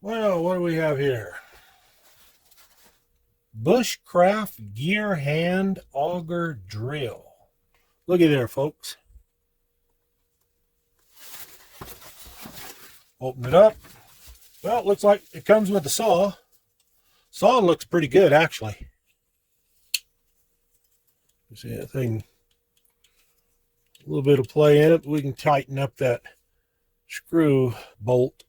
Well, what do we have here? Bushcraft Gear Hand Auger Drill. Looky there, folks. Open it up. Well, it looks like it comes with a saw. Saw looks pretty good, actually. You see that thing? A little bit of play in it. We can tighten up that screw bolt.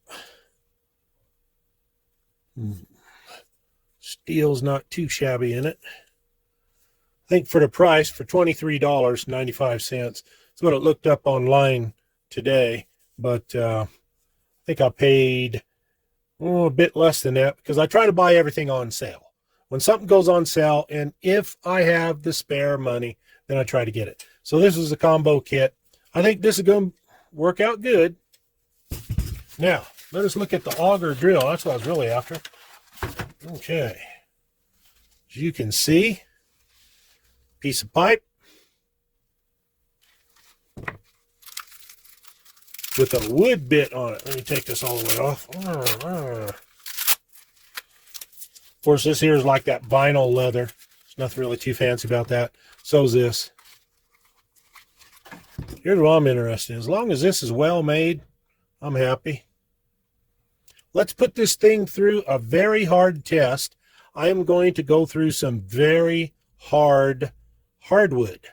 Steel's not too shabby in it. I think for the price, for $23.95, that's what it looked up online today. But I think I paid a bit less than that because I try to buy everything on sale. When something goes on sale, and if I have the spare money, then I try to get it. So this is a combo kit. I think this is going to work out good. Now, let us look at the auger drill. That's what I was really after. Okay. As you can see, piece of pipe with a wood bit on it. Let me take this all the way off. Of course, this here is like that vinyl leather. There's nothing really too fancy about that. So is this. Here's what I'm interested in. As long as this is well made, I'm happy. Let's put this thing through a very hard test. I am going to go through some very hard hardwood.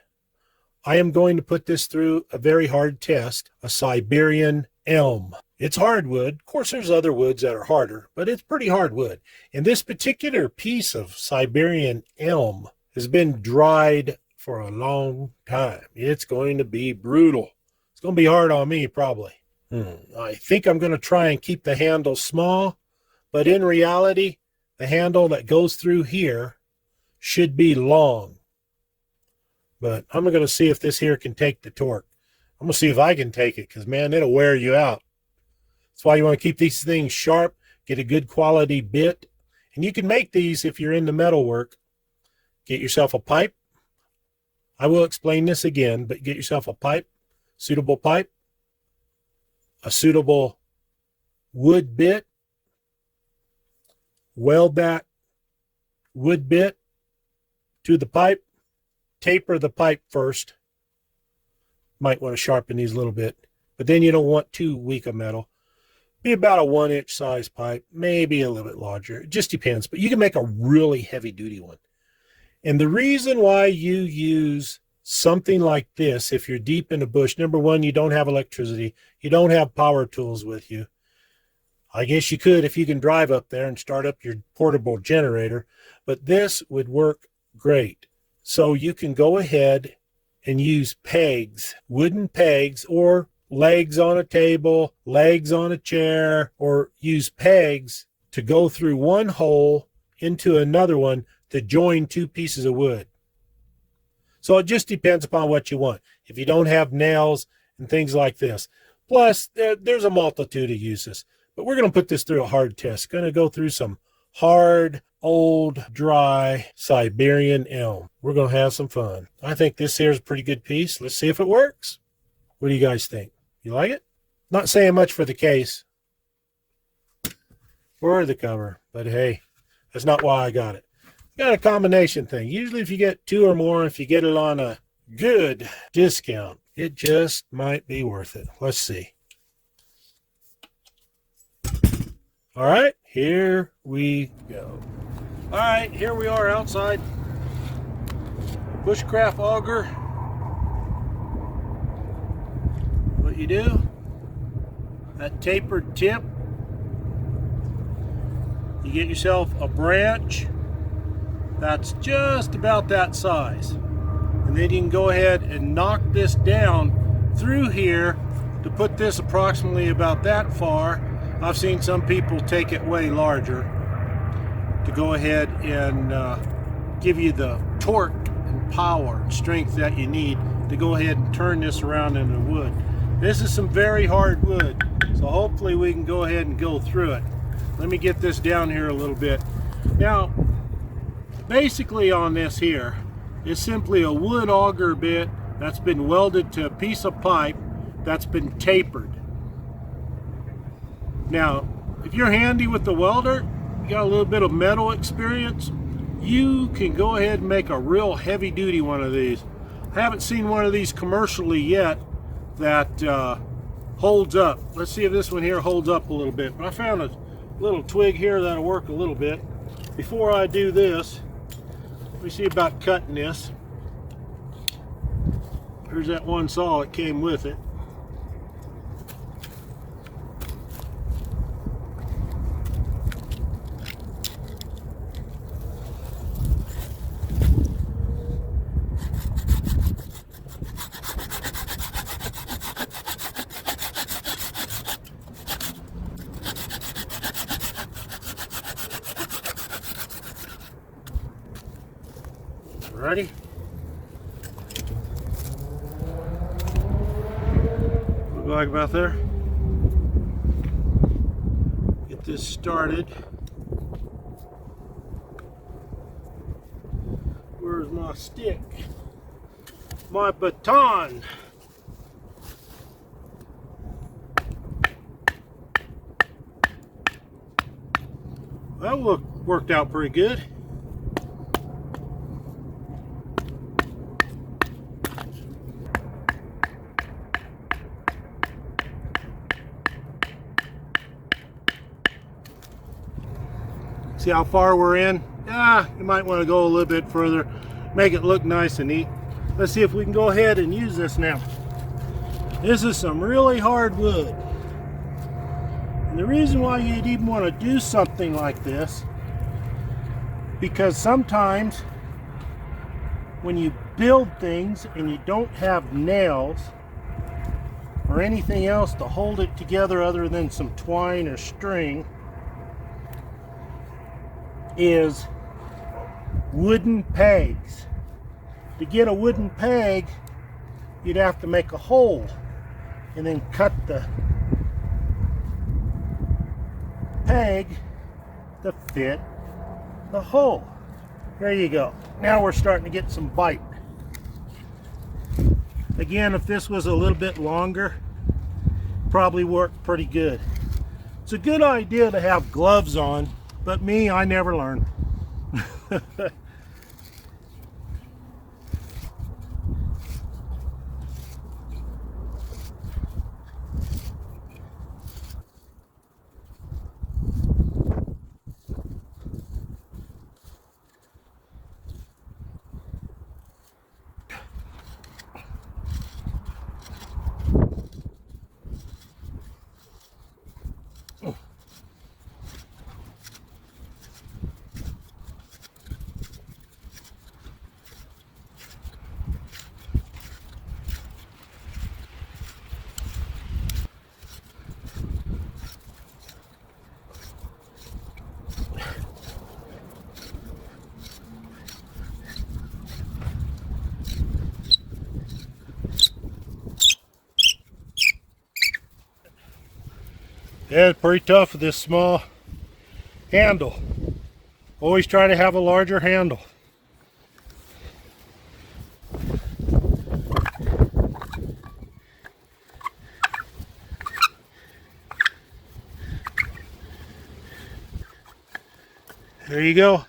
I am going to put this through a very hard test, a Siberian elm. It's hardwood. Of course, there's other woods that are harder, but it's pretty hardwood. And this particular piece of Siberian elm has been dried for a long time. It's going to be brutal. It's going to be hard on me, probably. I think I'm going to try and keep the handle small, but in reality, the handle that goes through here should be long. But I'm going to see if this here can take the torque. I'm going to see if I can take it because, man, it'll wear you out. That's why you want to keep these things sharp, get a good quality bit. And you can make these if you're into metal work. Get yourself a pipe. I will explain this again, but get yourself a pipe, suitable pipe, a suitable wood bit. Weld that wood bit to the pipe. Taper the pipe first. Might want to sharpen these a little bit, but then you don't want too weak a metal. Be about a 1-inch size pipe, maybe a little bit larger. It just depends, but you can make a really heavy duty one. And the reason why you use something like this, if you're deep in the bush, number one, you don't have electricity. You don't have power tools with you. I guess you could if you can drive up there and start up your portable generator, but this would work great. So you can go ahead and use pegs, wooden pegs, or legs on a table, legs on a chair, or use pegs to go through one hole into another one to join two pieces of wood. So it just depends upon what you want. If you don't have nails and things like this. Plus, there's a multitude of uses. But we're going to put this through a hard test. Going to go through some hard, old, dry Siberian elm. We're going to have some fun. I think this here is a pretty good piece. Let's see if it works. What do you guys think? You like it? Not saying much for the case or the cover, but hey, that's not why I got it. Got a combination thing. Usually if you get two or more, if you get it on a good discount, it just might be worth it. Let's see. All right, here we go. All right, here we are outside Bushcraft Auger. What you do, that tapered tip, you get yourself a branch that's just about that size. And then you can go ahead and knock this down through here to put this approximately about that far. I've seen some people take it way larger to go ahead and give you the torque and power and strength that you need to go ahead and turn this around into wood. This is some very hard wood, so hopefully we can go ahead and go through it. Let me get this down here a little bit. Now, basically on this here is simply a wood auger bit that's been welded to a piece of pipe that's been tapered. Now, if you're handy with the welder, you got a little bit of metal experience, you can go ahead and make a real heavy duty one of these. I haven't seen one of these commercially yet that holds up. Let's see if this one here holds up a little bit. But I found a little twig here that'll work a little bit. Before I do this, let me see about cutting this. Here's that one saw that came with it. Ready? Look like about there. Get this started. Where's my stick? My baton. That worked out pretty good. See how far we're in? You might want to go a little bit further, make it look nice and neat. Let's see if we can go ahead and use this now. This is some really hard wood. And the reason why you'd even want to do something like this, because sometimes when you build things and you don't have nails or anything else to hold it together other than some twine or string, is wooden pegs. To get a wooden peg, you'd have to make a hole and then cut the peg to fit the hole. There you go. Now we're starting to get some bite. Again, if this was a little bit longer, probably worked pretty good. It's a good idea to have gloves on, but me, I never learned. Yeah, it's pretty tough with this small handle. Always try to have a larger handle. There you go.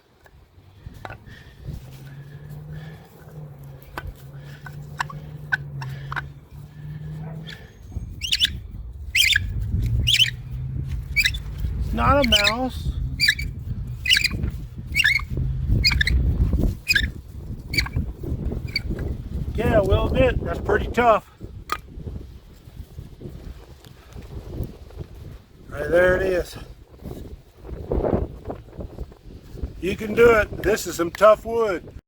Not a mouse. Yeah, well, a bit. That's pretty tough. Right there it is. You can do it. This is some tough wood.